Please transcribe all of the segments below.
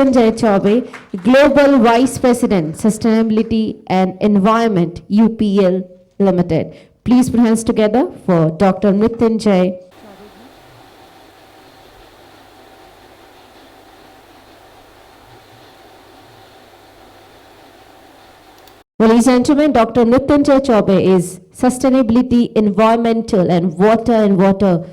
Mritunjay Chaubey, Global Vice President, Sustainability and Environment, UPL Limited. Please put hands together for Dr. Mritunjay. Ladies and gentlemen, Dr. Mritunjay Chaubey is Sustainability, Environmental and Wastewater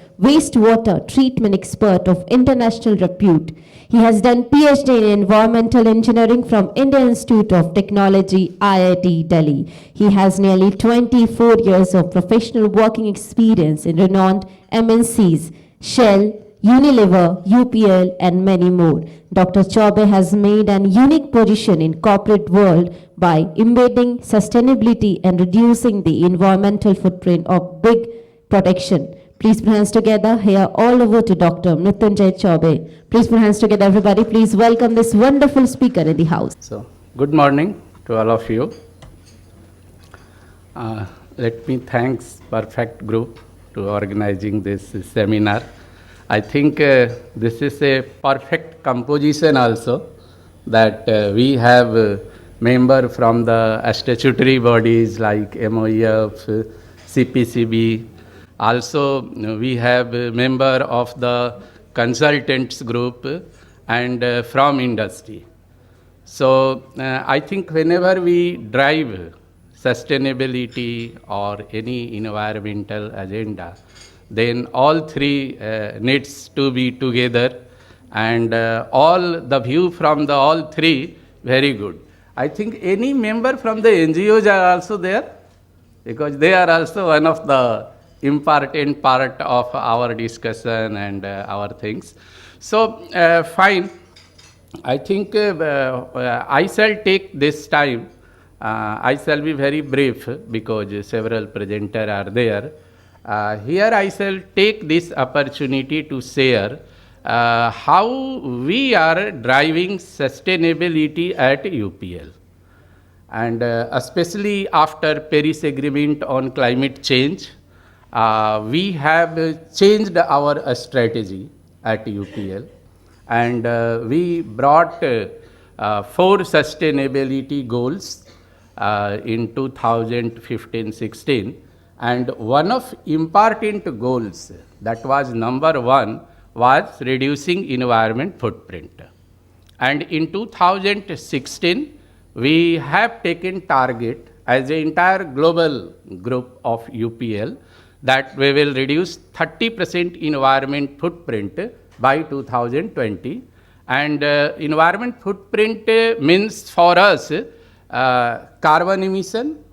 Treatment Expert of international repute. He has done PhD in Environmental Engineering from Indian Institute of Technology, IIT Delhi. He has nearly 24 years of professional working experience in renowned MNCs, Shell, Unilever, UPL and many more. Dr. Chaubey has made an unique position in corporate world by embedding sustainability and reducing the environmental footprint of big protection. Please put hands together here all over to Dr. Mritunjay Chaubey. Please put hands together everybody. Please welcome this wonderful speaker in the house. So, good morning to all of you. Let me thank Perfect Group to organizing this seminar. I think this is a perfect composition also, that we have member from the statutory bodies like MOEF, CPCB. Also, we have a member of the consultants group and from industry. So, I think whenever we drive sustainability or any environmental agenda, then all three needs to be together, and all the view from the all three very good. I think any member from the NGOs are also there, because they are also one of the important part of our discussion and our things. So fine, I think I shall take this time. I shall be very brief because several presenters are there. Here I shall take this opportunity to share how we are driving sustainability at UPL, and especially after Paris Agreement on climate change, we have changed our strategy at UPL, and we brought 4 sustainability goals in 2015-16. And one of important goals, that was number 1, was reducing environment footprint. And in 2016, we have taken target as the entire global group of UPL that we will reduce 30% environment footprint by 2020. And environment footprint means for us carbon emission,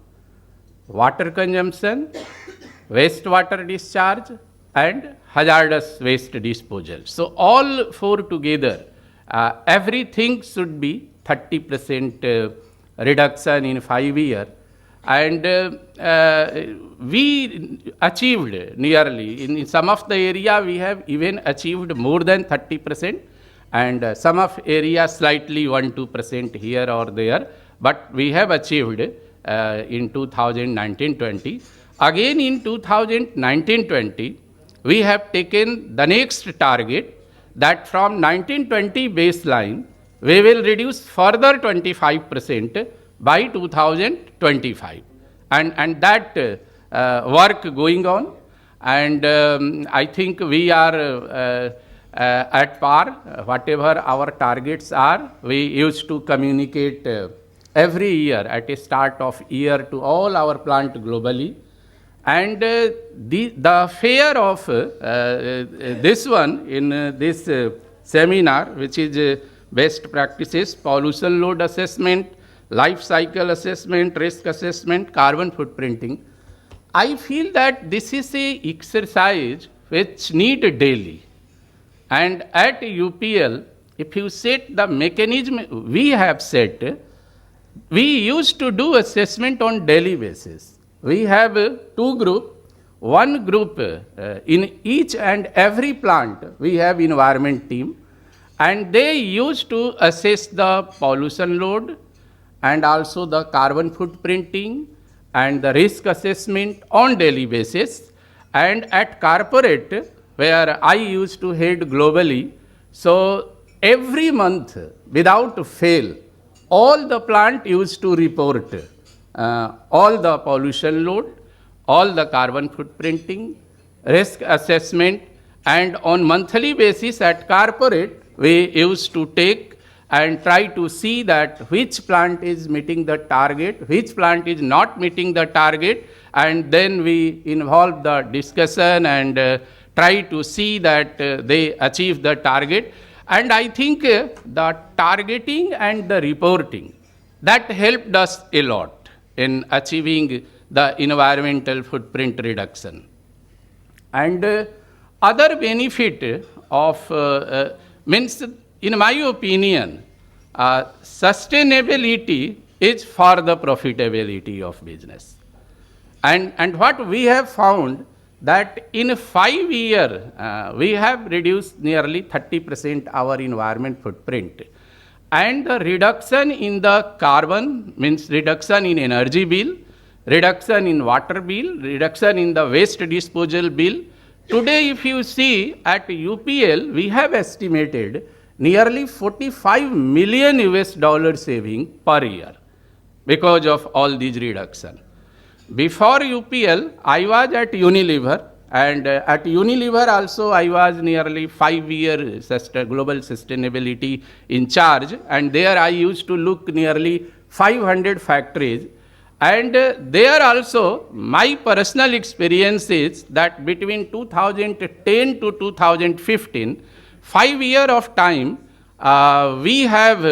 water consumption, wastewater discharge, and hazardous waste disposal. So all 4 together, everything should be 30% reduction in 5 years. And we achieved nearly, in some of the area we have even achieved more than 30%, and some of area slightly 1-2% here or there, but we have achieved in 2019-20. Again in 2019-20, we have taken the next target that from 1920 baseline, we will reduce further 25% by 2025. And that work going on, and I think we are at par. Whatever our targets are, we used to communicate every year at a start of year to all our plant globally. And the fear of this one in this seminar, which is best practices, pollution load assessment, life cycle assessment, risk assessment, carbon footprinting. I feel that this is a exercise which need daily. And at UPL, if you set the mechanism we have set, we used to do assessment on daily basis. We have 2 groups. One group in each and every plant, we have environment team, and they used to assess the pollution load and also the carbon footprinting and the risk assessment on daily basis. And at corporate, where I used to head globally, so every month without fail, all the plant used to report all the pollution load, all the carbon footprinting, risk assessment, and on monthly basis at corporate, we used to take and try to see that which plant is meeting the target, which plant is not meeting the target, and then we involve the discussion and try to see that they achieve the target. And I think the targeting and the reporting, that helped us a lot in achieving the environmental footprint reduction. And other benefit of, means in my opinion, sustainability is for the profitability of business. And what we have found that in 5 years, we have reduced nearly 30% our environment footprint. And the reduction in the carbon means reduction in energy bill, reduction in water bill, reduction in the waste disposal bill. Today, if you see at UPL, we have estimated nearly 45 million US dollar saving per year because of all these reduction. Before UPL, I was at Unilever, and at Unilever also I was nearly 5 years global sustainability in charge, and there I used to look nearly 500 factories. And there also my personal experience is that between 2010 to 2015, 5 years of time, we have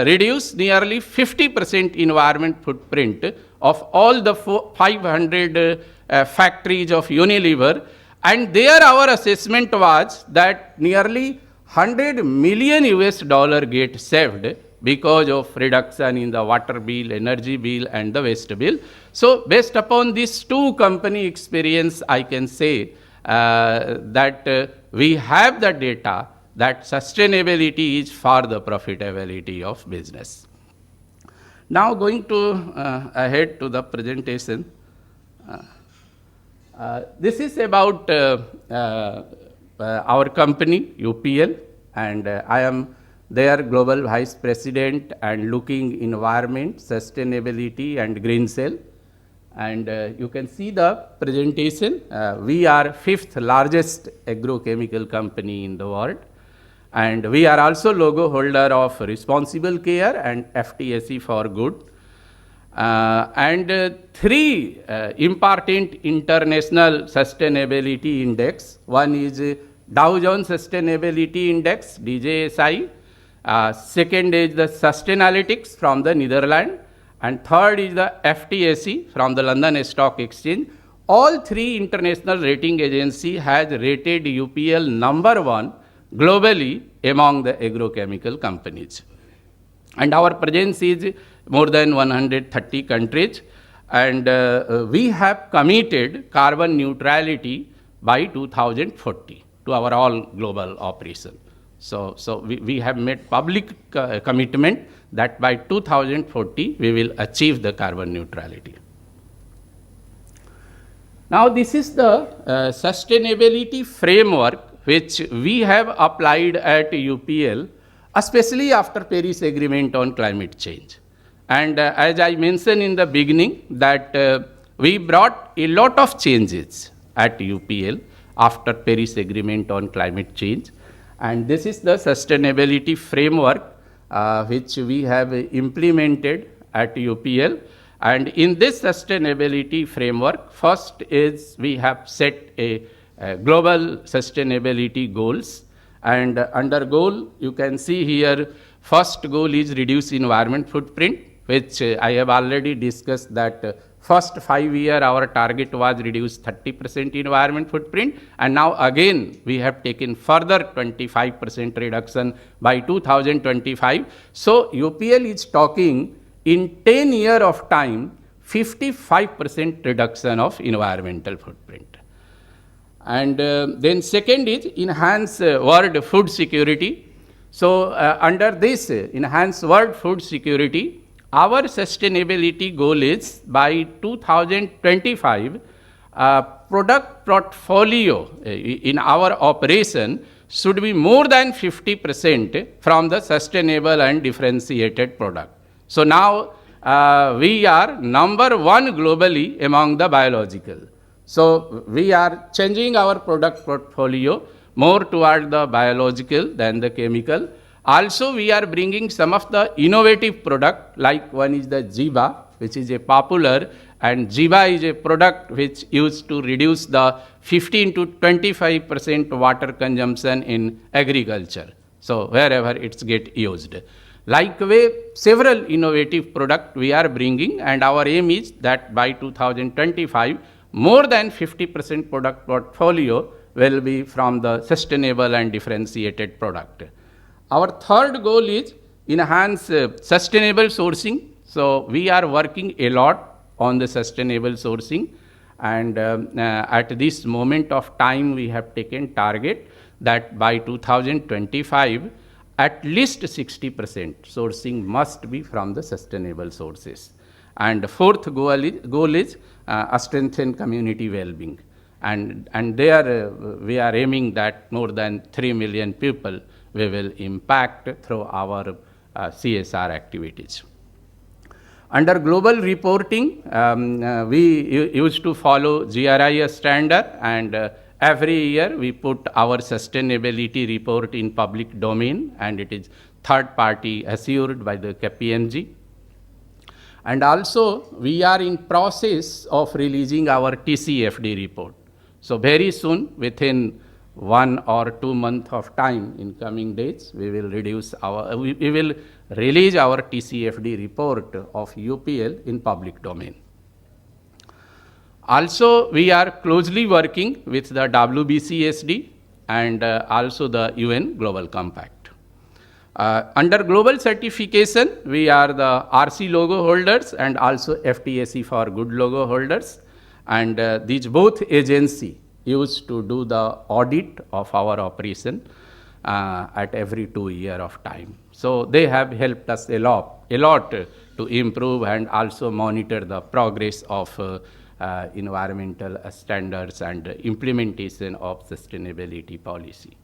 reduced nearly 50% environment footprint of all the 500 factories of Unilever. And there our assessment was that nearly 100 million US dollar get saved because of reduction in the water bill, energy bill, and the waste bill. So based upon these two company experience, I can say that we have the data that sustainability is for the profitability of business. Now going to ahead to the presentation. This is about our company, UPL, and I am their Global Vice President and looking environment, sustainability, and green cell. And you can see the presentation. We are 5th largest agrochemical company in the world. And we are also logo holder of Responsible Care and FTSE for Good. And 3 important international sustainability index. One is Dow Jones Sustainability Index, DJSI. Second is the Sustainalytics from the Netherlands. And third is the FTSE from the London Stock Exchange. All 3 international rating agencies has rated UPL #1 globally among the agrochemical companies. And our presence is more than 130 countries. And we have committed carbon neutrality by 2040 to our all global operation. So we have made public commitment that by 2040 we will achieve the carbon neutrality. Now this is the sustainability framework which we have applied at UPL, especially after Paris Agreement on climate change. And as I mentioned in the beginning that we brought a lot of changes at UPL after Paris Agreement on climate change. And this is the sustainability framework which we have implemented at UPL. And in this sustainability framework, first is we have set a global sustainability goals. And under goal, you can see here, first goal is reduce environment footprint, which I have already discussed that first 5 years our target was reduce 30% environment footprint, and now again we have taken further 25% reduction by 2025. So UPL is talking in 10 years of time, 55% reduction of environmental footprint. And then second is enhance world food security. So under this enhance world food security, our sustainability goal is by 2025, product portfolio in our operation should be more than 50% from the sustainable and differentiated product. So now we are number one globally among the biological. So we are changing our product portfolio more toward the biological than the chemical. Also, we are bringing some of the innovative product, like one is the Jiba, which is a popular, and Jiba is a product which used to reduce the 15 to 25% water consumption in agriculture. So wherever it's get used. Likewise, several innovative product we are bringing, and our aim is that by 2025, more than 50% product portfolio will be from the sustainable and differentiated product. Our third goal is enhance sustainable sourcing. So we are working a lot on the sustainable sourcing, and at this moment of time we have taken target that by 2025 at least 60% sourcing must be from the sustainable sources. And the fourth goal is strengthen community well-being. And there we are aiming that more than 3 million people we will impact through our CSR activities. Under global reporting, we used to follow GRIS standard, and every year we put our sustainability report in public domain, and it is third party assured by the KPMG. And also we are in process of releasing our TCFD report. So very soon, within 1 or 2 months of time in coming days, we will release our TCFD report of UPL in public domain. Also, we are closely working with the WBCSD and also the UN Global Compact. Under global certification, we are the RC logo holders and also FTSE for good logo holders. And these both agencies used to do the audit of our operation at every 2 years of time. So they have helped us a lot to improve and also monitor the progress of environmental standards and implementation of sustainability policy.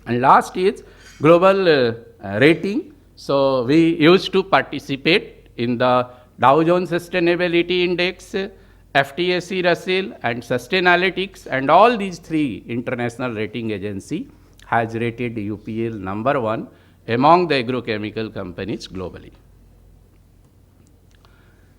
And last is global rating. So we used to participate in the Dow Jones Sustainability Index, FTSE Russell and Sustainalytics, and all these three international rating agencies has rated UPL number 1 among the agrochemical companies globally.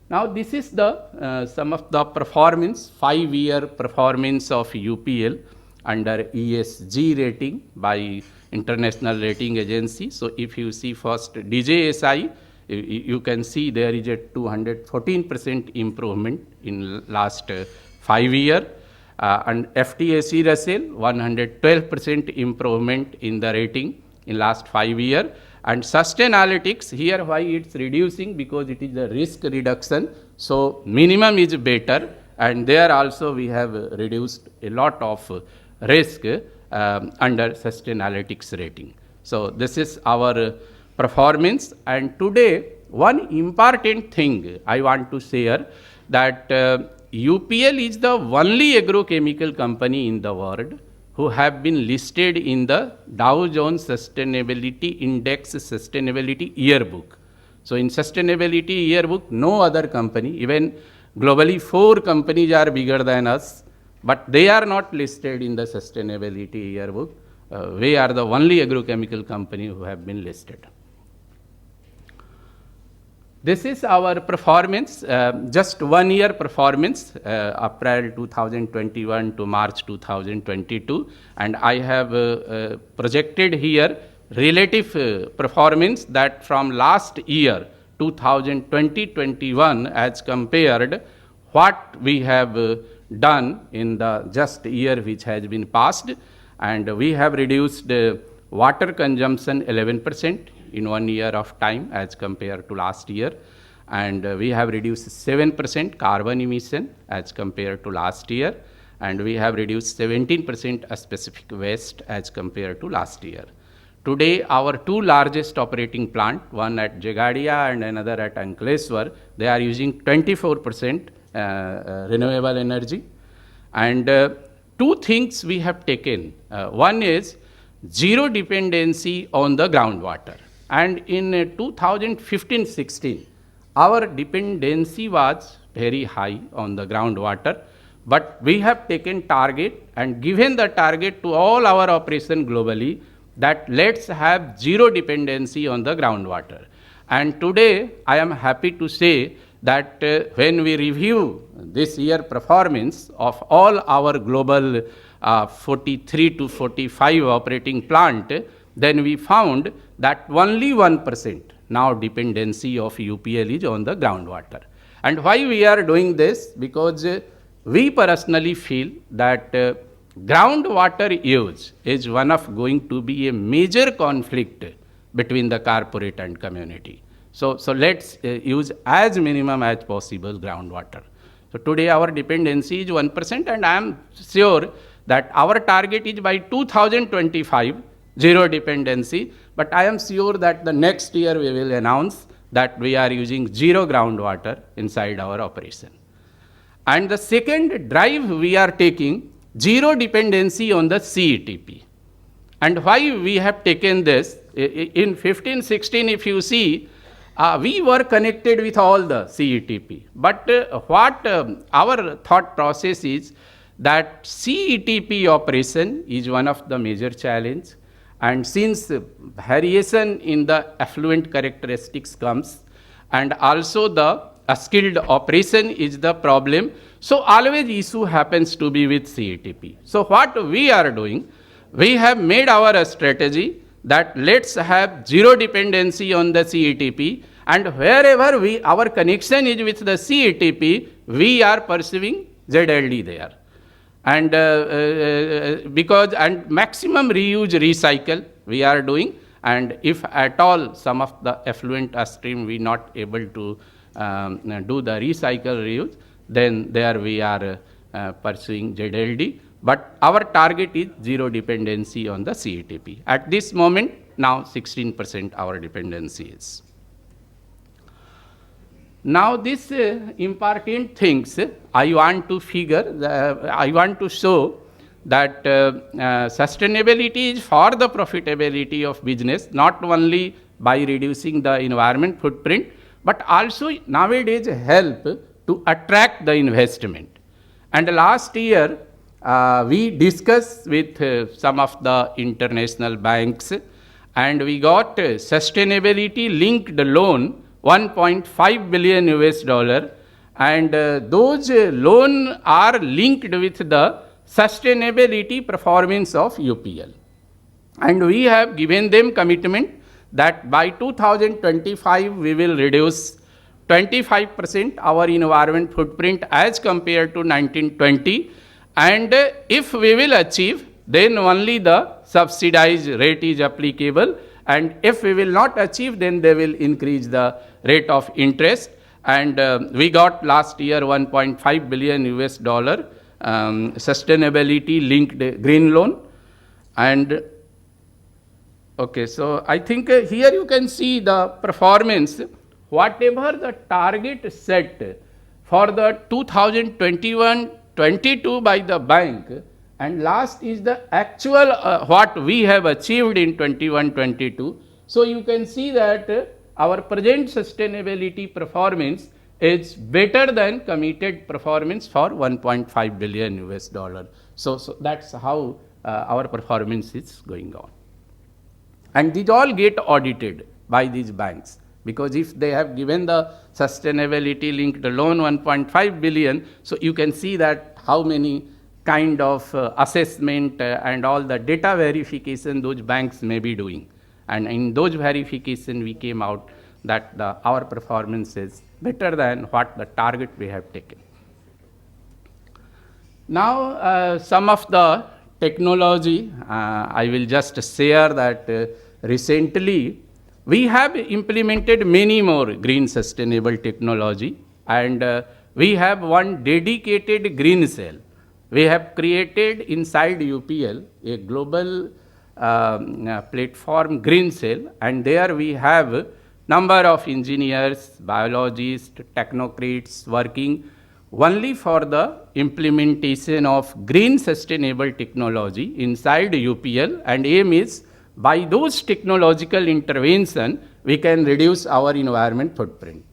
Now this is the some of the performance, 5-year performance of UPL under ESG rating by international rating agency. So if you see first DJSI, you can see there is a 214% improvement in last 5 years, and FTSE Russell 112% improvement in the rating in last 5 years, and Sustainalytics here why it's reducing, because it is the risk reduction, so minimum is better, and there also we have reduced a lot of risk under Sustainalytics rating. So this is our performance. And today one important thing I want to share that UPL is the only agrochemical company in the world who have been listed in the Dow Jones Sustainability Index Sustainability Yearbook. So in Sustainability Yearbook, no other company, even globally 4 companies are bigger than us, but they are not listed in the Sustainability Yearbook. We are the only agrochemical company who have been listed. This is our performance, just 1 year performance, April 2021 to March 2022. And I have projected here relative performance that from last year, 2020-21, as compared what we have done in the just year which has been passed. And we have reduced water consumption 11%. in 1 year of time as compared to last year. And we have reduced 7% carbon emission as compared to last year. And we have reduced 17% specific waste as compared to last year. Today, our 2 largest operating plant, one at Jagadia and another at Ankleshwar, they are using 24% renewable energy. And 2 things we have taken. One is zero dependency on the groundwater. And in 2015-16, our dependency was very high on the groundwater, but we have taken target and given the target to all our operation globally that let's have zero dependency on the groundwater. And today I am happy to say that when we review this year performance of all our global 43 to 45 operating plant, then we found that only 1% now dependency of UPL is on the groundwater. And why we are doing this? Because we personally feel that groundwater use is one of going to be a major conflict between the corporate and community. So let's use as minimum as possible groundwater. So today our dependency is 1%, and I am sure that our target is by 2025, zero dependency, but I am sure that the next year we will announce that we are using zero groundwater inside our operation. And the second drive we are taking, zero dependency on the CETP. And why we have taken this, in 15-16 if you see, we were connected with all the CETP. But what our thought process is that CETP operation is one of the major challenge. And since variation in the effluent characteristics comes, and also the skilled operation is the problem, so always issue happens to be with CETP. So what we are doing, we have made our strategy that let's have zero dependency on the CETP, and wherever our connection is with the CETP, we are pursuing ZLD there. And because and maximum reuse recycle we are doing, and if at all some of the effluent stream we not able to do the recycle reuse, then there we are pursuing ZLD. But our target is zero dependency on the CETP. At this moment, now 16% our dependency is. Now this important things I want to I want to show that sustainability is for the profitability of business, not only by reducing the environment footprint, but also nowadays help to attract the investment. And last year, we discussed with some of the international banks, and we got sustainability linked loan, 1.5 billion US dollar, and those loans are linked with the sustainability performance of UPL. And we have given them commitment that by 2025 we will reduce 25% our environment footprint as compared to 1920, and if we will achieve, then only the subsidized rate is applicable, and if we will not achieve, then they will increase the rate of interest. And we got last year 1.5 billion US dollar sustainability linked green loan. And okay, so I think here you can see the performance, whatever the target set for the 2021-22 by the bank, and last is the actual what we have achieved in 21-22. So you can see that our present sustainability performance is better than committed performance for 1.5 billion US dollar. So that's how our performance is going on. And these all get audited by these banks, because if they have given the sustainability linked loan 1.5 billion, so you can see that how many kind of assessment and all the data verification those banks may be doing. And in those verification we came out that our performance is better than what the target we have taken. Now some of the technology, I will just share that recently we have implemented many more green sustainable technology, and we have one dedicated green cell. We have created inside UPL a global platform green cell, and there we have number of engineers, biologists, technocrats working only for the implementation of green sustainable technology inside UPL, and aim is by those technological intervention we can reduce our environment footprint.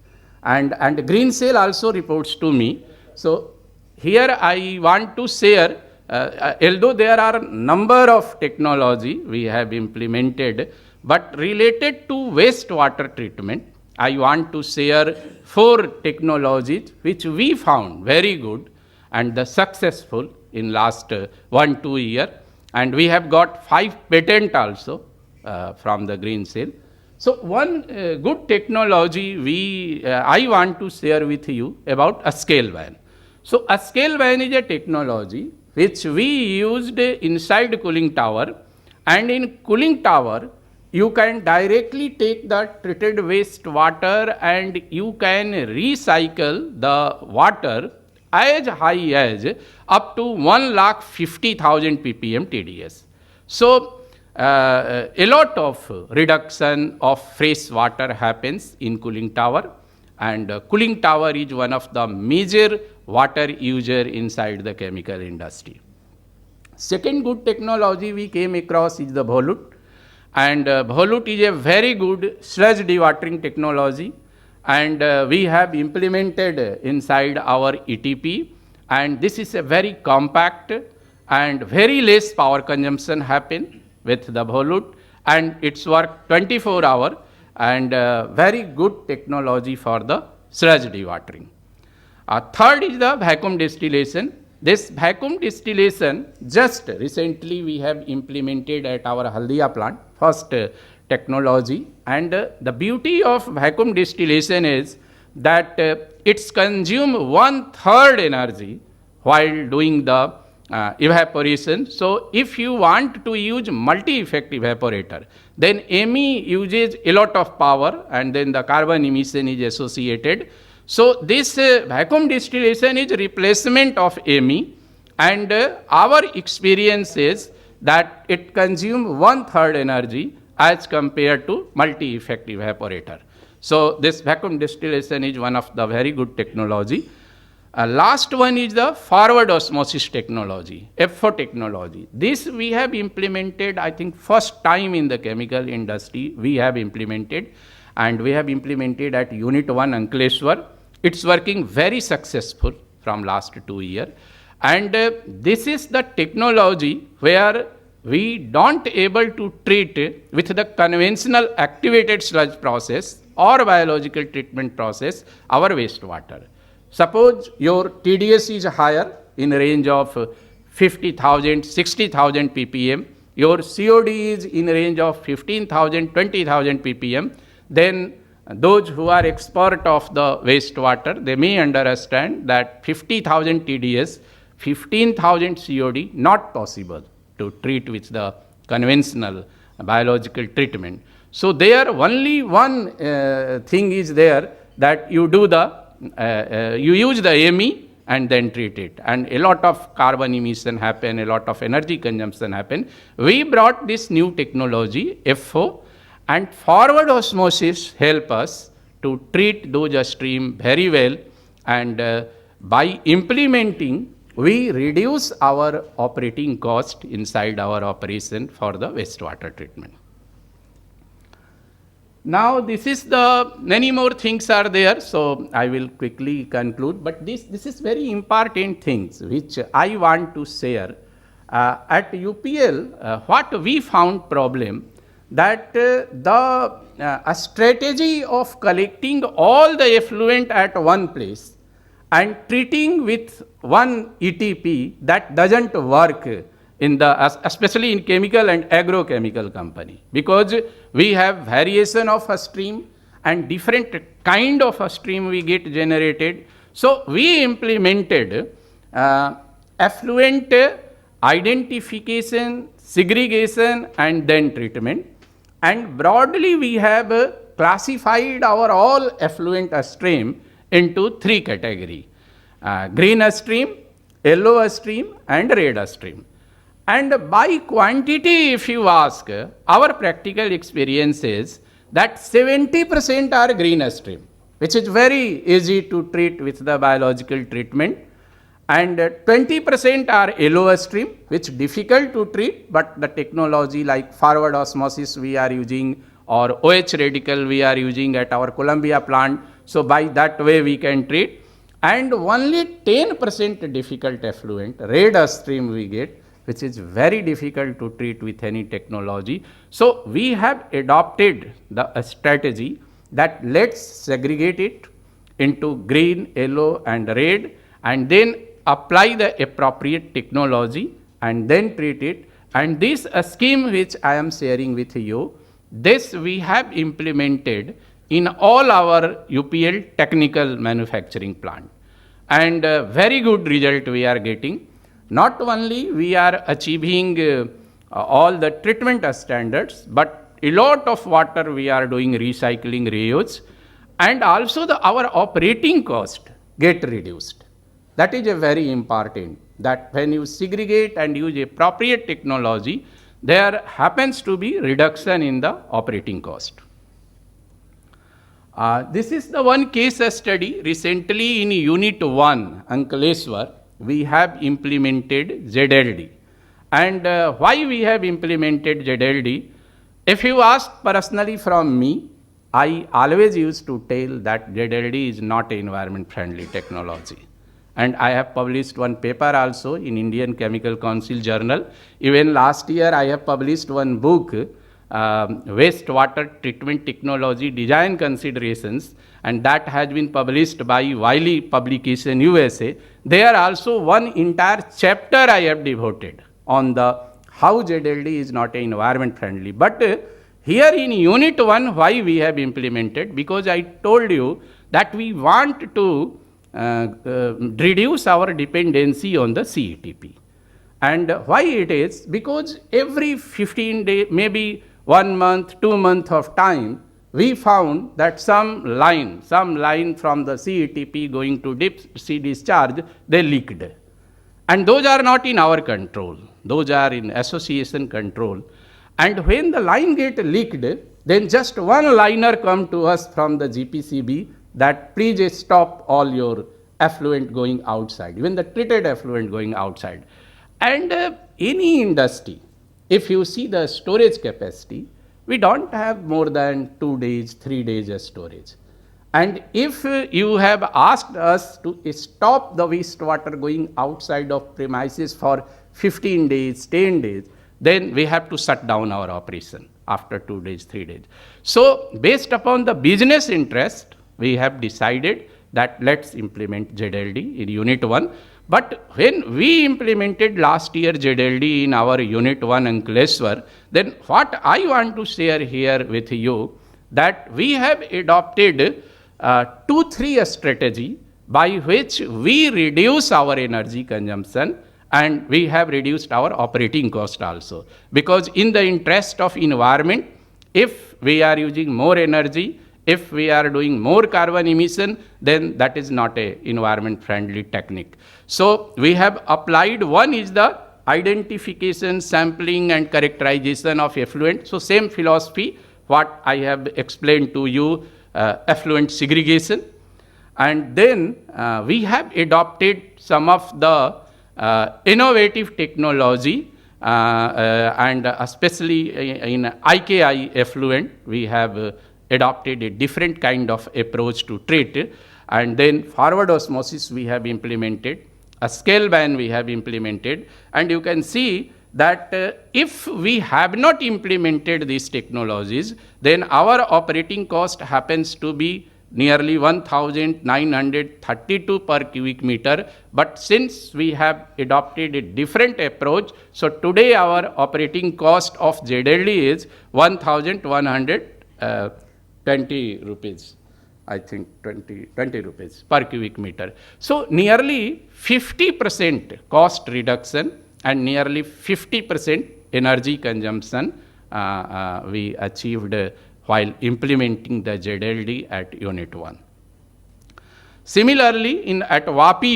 And Green Cell also reports to me. So here I want to share, although there are number of technology we have implemented, but related to wastewater treatment, I want to share 4 technologies which we found very good and the successful in last 1-2 year, and we have got 5 patents also from the Green Cell. So one good technology I want to share with you about a scale van. So a scale van is a technology which we used inside cooling tower, and in cooling tower you can directly take the treated wastewater and you can recycle the water as high as up to 1,50,000 ppm TDS. So a lot of reduction of fresh water happens in cooling tower, and cooling tower is one of the major water user inside the chemical industry. Second good technology we came across is the volute, and volute is a very good sludge dewatering technology, and we have implemented inside our ETP, and this is a very compact and very less power consumption happen with the volute, and it's work 24 hours, and very good technology for the sludge dewatering. Third is the vacuum distillation. This vacuum distillation just recently we have implemented at our Haldia plant, first technology, and the beauty of vacuum distillation is that it's consume 1/3 energy while doing the evaporation. So if you want to use multi-effect evaporator, then ME uses a lot of power, and then the carbon emission is associated. So this vacuum distillation is replacement of ME, and our experience is that it consumes 1/3 energy as compared to multi-effect evaporator. So this vacuum distillation is one of the very good technology. Last one is the forward osmosis technology, FO technology. This we have implemented, I think first time in the chemical industry we have implemented, and we have implemented at Unit 1 Ankleshwar. It's working very successful from last 2 years, and this is the technology where we don't able to treat with the conventional activated sludge process or biological treatment process our wastewater. Suppose your TDS is higher in range of 50,000, 60,000 ppm, your COD is in range of 15,000, 20,000 ppm, then those who are expert of the wastewater, they may understand that 50,000 TDS, 15,000 COD, not possible to treat with the conventional biological treatment. So there only one thing is there, that you do the, you use the ME and then treat it, and a lot of carbon emission happen, a lot of energy consumption happen. We brought this new technology, FO, and forward osmosis help us to treat those stream very well, and by implementing we reduce our operating cost inside our operation for the wastewater treatment. Now this is the, many more things are there, so I will quickly conclude, but this is very important things which I want to share. At UPL, what we found problem, that a strategy of collecting all the effluent at one place and treating with one ETP, that doesn't work in the, especially in chemical and agrochemical company, because we have variation of a stream and different kind of a stream we get generated. So we implemented effluent identification, segregation, and then treatment. And broadly we have classified our all effluent stream into 3 categories, green stream, yellow stream, and red stream. And by quantity, if you ask, our practical experience is that 70% are green stream which is very easy to treat with the biological treatment, and 20% are LO stream, which difficult to treat, but the technology like forward osmosis we are using, or OH radical we are using at our Columbia plant, so by that way we can treat. And only 10% difficult effluent, red stream we get, which is very difficult to treat with any technology. So we have adopted the strategy that let's segregate it into green, yellow and red, and then apply the appropriate technology and then treat it. And this scheme which I am sharing with you, this we have implemented in all our UPL technical manufacturing plant, and very good result we are getting. Not only we are achieving all the treatment standards, but a lot of water we are doing recycling, reuse, and also our operating cost get reduced. That is a very important, that when you segregate and use appropriate technology, there happens to be reduction in the operating cost. This is the one case study. Recently in Unit 1, Ankleshwar, we have implemented ZLD. And why we have implemented ZLD? If you ask personally from me, I always used to tell that ZLD is not an environment friendly technology. And I have published one paper also in Indian Chemical Council journal. Even last year I have published one book, Wastewater Treatment Technology Design Considerations, and that has been published by Wiley Publication USA. There also one entire chapter I have devoted on the how ZLD is not environment friendly. But here in Unit 1, why we have implemented? Because I told you that we want to reduce our dependency on the CETP. And why it is? Because every 15 days, maybe 1 month, 2 months of time, we found that some line from the CETP going to deep sea discharge, they leaked. And those are not in our control. Those are in association control. And when the line get leaked, then just one liner come to us from the GPCB that please stop all your effluent going outside, even the treated effluent going outside. And any industry, if you see the storage capacity, we don't have more than 2 days, 3 days storage. And if you have asked us to stop the wastewater going outside of premises for 15 days, 10 days, then we have to shut down our operation after 2 days, 3 days. So based upon the business interest, we have decided that let's implement ZLD in Unit 1. But when we implemented last year ZLD in our Unit 1 Ankleshwar, then what I want to share here with you, that we have adopted 2-3 strategy by which we reduce our energy consumption and we have reduced our operating cost also. Because in the interest of environment, if we are using more energy, if we are doing more carbon emission, then that is not a environment friendly technique. So we have applied, one is the identification, sampling and characterization of effluent. So same philosophy what I have explained to you, effluent segregation. And then we have adopted some of the innovative technology and especially in IKI effluent, we have adopted a different kind of approach to treat it. And then forward osmosis we have implemented, a scale ban we have implemented. And you can see that if we have not implemented these technologies, then our operating cost happens to be nearly 1,932 per cubic meter. But since we have adopted a different approach, so today our operating cost of ZLD is 1,120 rupees. I think 20 rupees per cubic meter. So nearly 50% cost reduction and nearly 50% energy consumption we achieved while implementing the ZLD at Unit 1. Similarly, at WAPI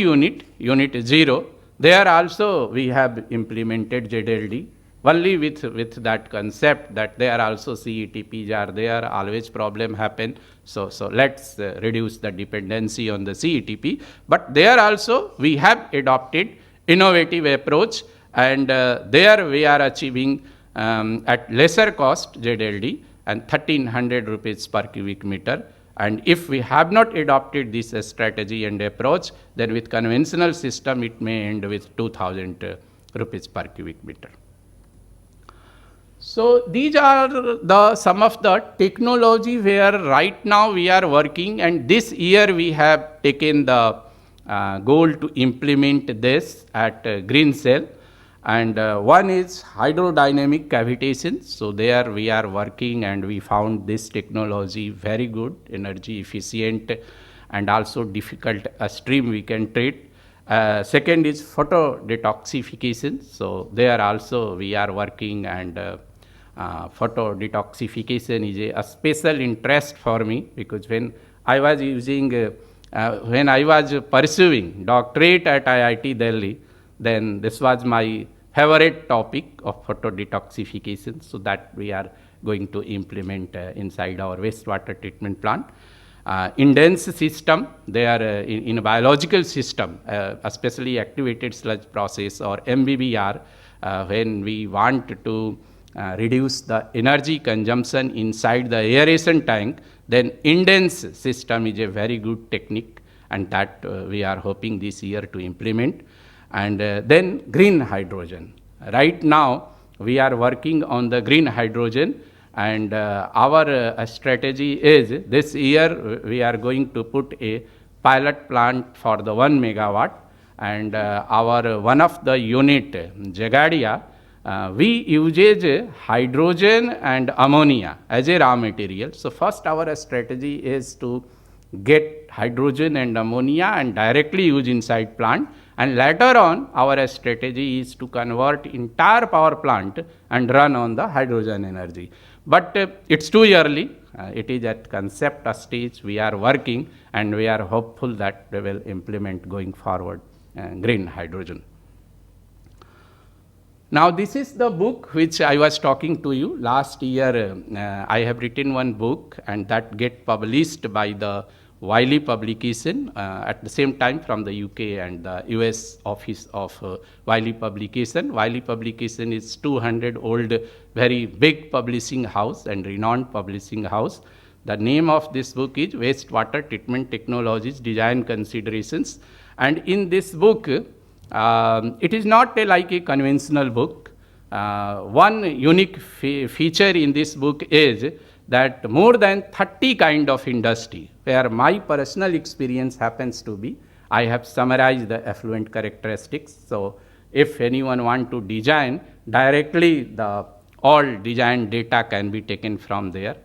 Unit 0, there also we have implemented ZLD. only with that concept that there are also CETPs are there, always problem happen. So let's reduce the dependency on the CETP. But there also we have adopted innovative approach, and there we are achieving at lesser cost ZLD and 1300 rupees per cubic meter. And if we have not adopted this strategy and approach, then with conventional system it may end with 2000 rupees per cubic meter. So these are some of the technology where right now we are working, and this year we have taken the goal to implement this at Green Cell. And one is hydrodynamic cavitation. So there we are working, and we found this technology very good, energy efficient, and also difficult stream we can treat. Second is photo detoxification. So there also we are working, and photo detoxification is a special interest for me, because when I was using, when I was pursuing doctorate at IIT Delhi, then this was my favorite topic of photo detoxification. So that we are going to implement inside our wastewater treatment plant. In dense system, they are in a biological system, especially activated sludge process or MBBR, when we want to reduce the energy consumption inside the aeration tank, then in-dense system is a very good technique, and that we are hoping this year to implement. And then green hydrogen. Right now, we are working on the green hydrogen, and our strategy is this year we are going to put a pilot plant for the 1 megawatt, and our one of the unit, Jagadia, we uses hydrogen and ammonia as a raw material. So first our strategy is to get hydrogen and ammonia and directly use inside plant, and later on our strategy is to convert entire power plant and run on the hydrogen energy. But it's too early, it is at concept stage. We are working, and we are hopeful that we will implement going forward green hydrogen. Now this is the book which I was talking to you. Last year I have written one book, and that get published by the Wiley Publication at the same time from the UK and the US office of Wiley Publication. Wiley Publication is 200-old, very big publishing house and renowned publishing house. The name of this book is Wastewater Treatment Technologies Design Considerations. And in this book, it is not like a conventional book. One unique feature in this book is that more than 30 kind of industry, where my personal experience happens to be, I have summarized the effluent characteristics. So if anyone want to design, directly the all design data can be taken from there.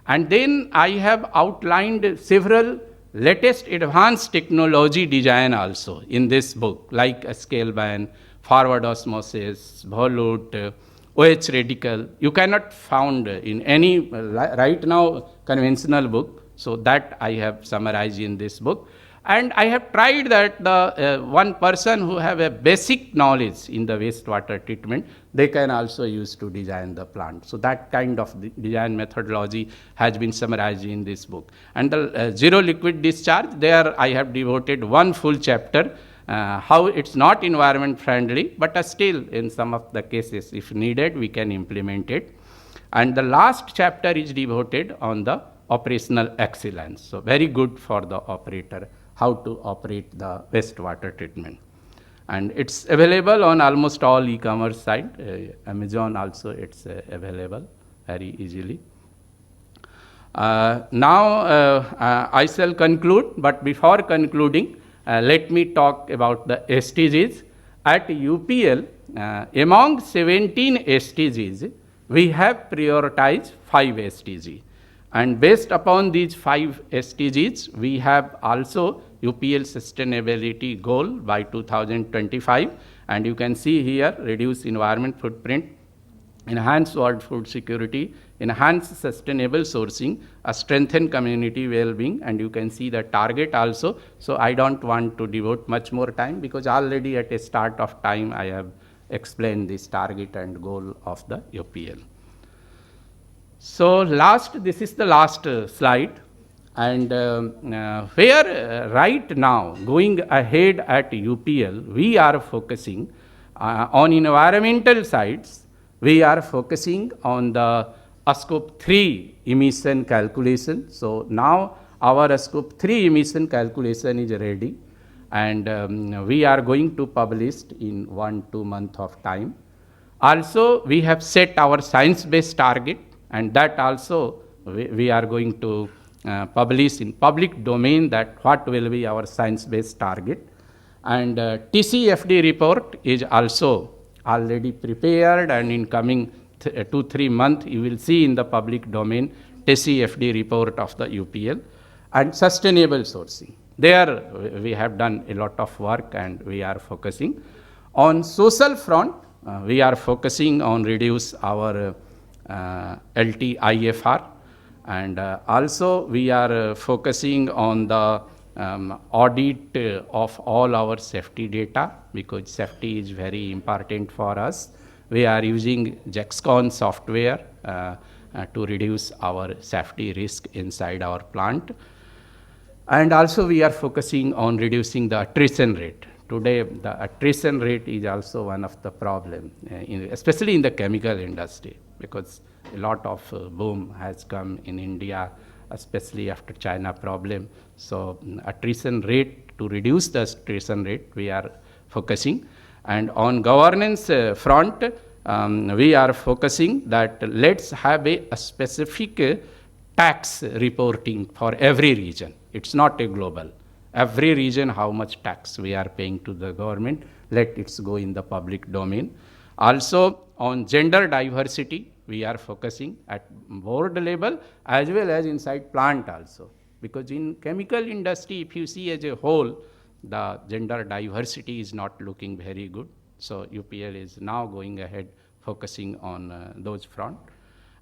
And then I have outlined several latest advanced technology design also in this book, like a scale band, forward osmosis, volute, OH radical. You cannot found in any right now conventional book. So that I have summarized in this book. And I have tried that the one person who have a basic knowledge in the wastewater treatment, they can also use to design the plant. So that kind of design methodology has been summarized in this book. And the zero liquid discharge, there I have devoted one full chapter, how it's not environment friendly, but still in some of the cases, if needed, we can implement it. And the last chapter is devoted on the operational excellence. So very good for the operator, how to operate the wastewater treatment. And it's available on almost all e-commerce site. Amazon also it's available very easily. Now I shall conclude, but before concluding, let me talk about the SDGs. At UPL, among 17 SDGs, we have prioritized 5 SDGs. And based upon these 5 SDGs, we have also UPL sustainability goal by 2025. And you can see here, reduce environment footprint, enhance world food security, enhance sustainable sourcing, strengthen community well-being, and you can see the target also. So I don't want to devote much more time, because already at a start of time I have explain this target and goal of the UPL. So this is the last slide, and where right now, going ahead at UPL, we are focusing on environmental sides. We are focusing on the scope 3 emission calculation. So now our scope 3 emission calculation is ready, and we are going to publish in 1-2 months of time. Also, we have set our science-based target, and that also we are going to publish in public domain that what will be our science-based target. And TCFD report is also already prepared, and in coming 2-3 months you will see in the public domain TCFD report of the UPL. And sustainable sourcing. There we have done a lot of work, and we are focusing. On social front, we are focusing on reduce our LTIFR, and also we are focusing on the audit of all our safety data, because safety is very important for us. We are using Jexcon software to reduce our safety risk inside our plant. And also we are focusing on reducing the attrition rate. Today, the attrition rate is also one of the problems, especially in the chemical industry, because a lot of boom has come in India, especially after China problem. So attrition rate, to reduce the attrition rate, we are focusing. And on governance front, we are focusing that let's have a specific tax reporting for every region. It's not a global. Every region, how much tax we are paying to the government, let it go in the public domain. Also, on gender diversity, we are focusing at board level as well as inside plant also. Because in chemical industry, if you see as a whole, the gender diversity is not looking very good. So UPL is now going ahead focusing on those front.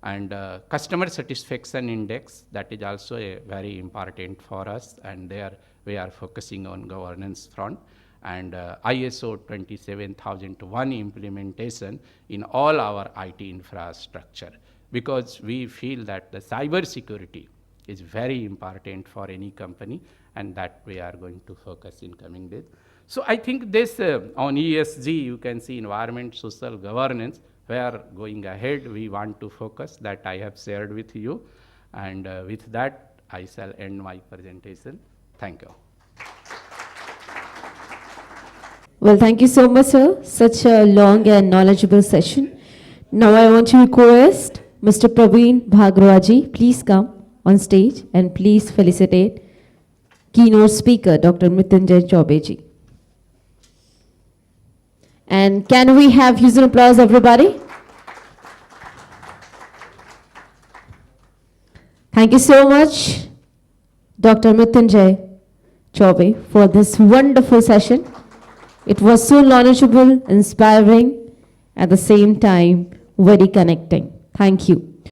And customer satisfaction index, that is also a very important for us, and there we are focusing on governance front, and ISO 27001 implementation in all our IT infrastructure, because we feel that the cyber security is very important for any company, and that we are going to focus in coming days. So I think this on ESG, you can see environment, social governance, where going ahead we want to focus, that I have shared with you. And with that, I shall end my presentation. Thank you. Well, thank you so much, sir. Such a long and knowledgeable session. Now I want to request Mr. Praveen Bhagraji, please come on stage and please felicitate keynote speaker, Dr. Mritunjay Chaubey ji. And can we have huge applause, everybody? Thank you so much, Dr. Mritunjay Chaubey, for this wonderful session. It was so knowledgeable, inspiring, at the same time, very connecting. Thank you.